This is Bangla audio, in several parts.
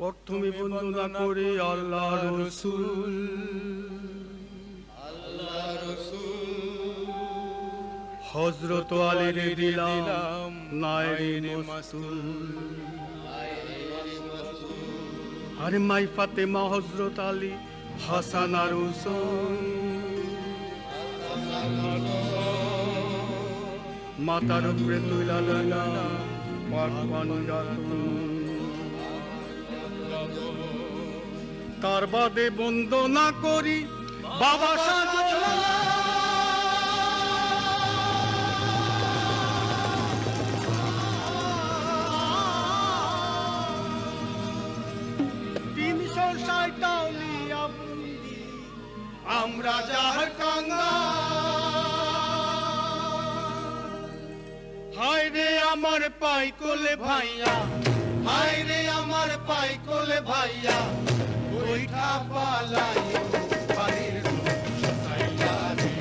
প্রথমে বন্দনা করি আল্লাহ রসুল। হযরত আলীর দিলাম নাইরে মাসুল। আরে মাই ফাতেমা হযরত আলী হাসান আর হুসাইন। মাতার উপরে তুইলা লইলা পাকবান গাতুন। তার বাদে বন্দনা করি বাবা শাহজালাল। আমরা যার কাঙ্গা। হায় রে আমার পাই কোলে ভাইয়া, হায় রে আমার পাই কোলে ভাইয়া, ওইটা পালাই বাড়ির সাইয়া রে,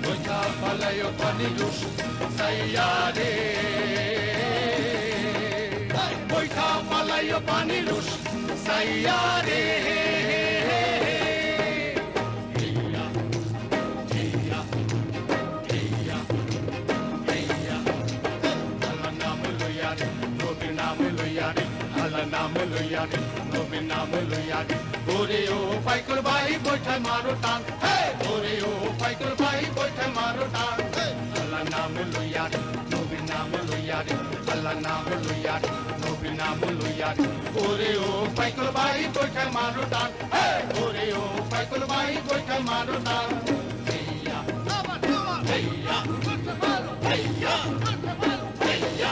ওইটা পালাই পানির সাইয়া রে, ওইটা পালাই পানির সাইয়া রে। নাম লইয়া রে নবীর নাম লইয়া রে, ওরে ও পাইকল ভাই বৈঠা মারো টান, ওরে ও পাইকল ভাই বৈঠা মারো টান। আল্লাহ নাম লইয়া রে নবীর নাম লইয়া রে, আল্লাহ নাম লইয়া রে নবীর নাম লইয়া রে, ওরে ও পাইকল ভাই বৈঠা মারো টান, ওরে ও পাইকল ভাই বৈঠা মারো টান। হেইয়া হেইয়া হেইয়া হেইয়া,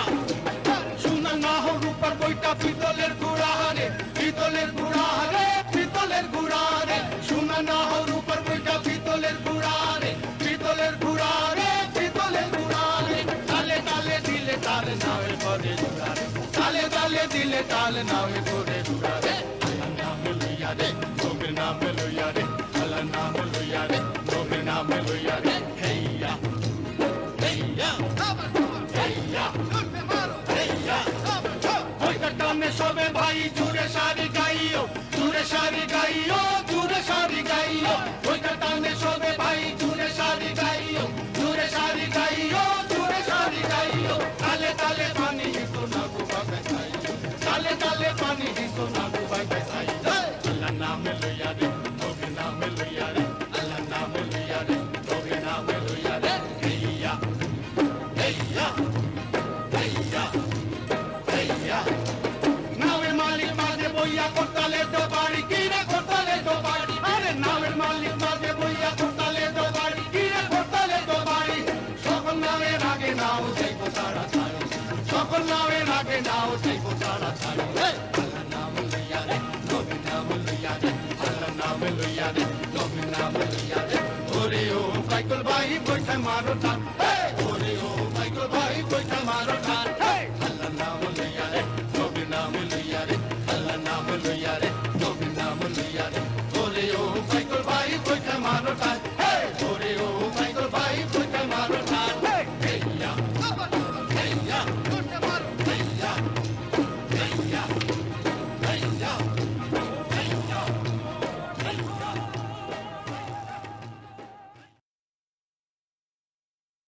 সোনা না হোক রূপার বইটা পিতলের গুড়া রে, পিতলের গুড়া রে, পিতলের গুড়া রে, সোনা না হোক রূপার বইটা পিতলের গুড়া রে, পিতলের গুড়া রে, পিতলের গুড়া রে। তালে তালে দিলে তাল নাও করে গুড়া রে, তালে তালে দিলে তাল নাও করে গুড়া রে। আল্লাহ নাম লইয়া রে নবীর নাম লইয়া রে, আল্লাহ নাম লইয়া রে নবীর নাম লইয়া রে। হেইয়া হেইয়া হেইয়া হেইয়া, টানে সবে ভাই জুড়ে সারি গাইও, জুড়ে সারি গাইও, জুড়ে সারি গাইও, ওইটা টানে সবে ভাই জুড়ে সারি গাইও, জুড়ে সারি গাইও, জুড়ে সারি গাইও। তালে তালে পানি হিসো না গুবাবে চাইও, তালে তালে পানি হিসো না গুবাবে চাইও। আল্লাহ নাম লইয়া রে নবীর নাম লইয়া রে, আল্লাহ নাম লইয়া রে নবীর নাম লইয়া রে। হেইয়া হেইয়া হেইয়া হেইয়া, নামের মালিক মাঝে বইয়া করতালে তো বাড়ি, কিরে করতালে তো বাড়ি, আরে নামের মালিক মাঝে বইয়া করতালে তো বাড়ি, কিরে করতালে তো বাড়ি। সকল নামের আগে নাও সেই তারা ছাড়ো, সকল নামের আগে নাও সেই তারা ছাড়ো। আল্লাহ নাম লইয়া রে নবীর নাম লইয়া রে, আল্লাহ নাম লইয়া রে নবীর নাম লইয়া রে, ওরে ও পাইকল ভাই বৈঠা মারো টান,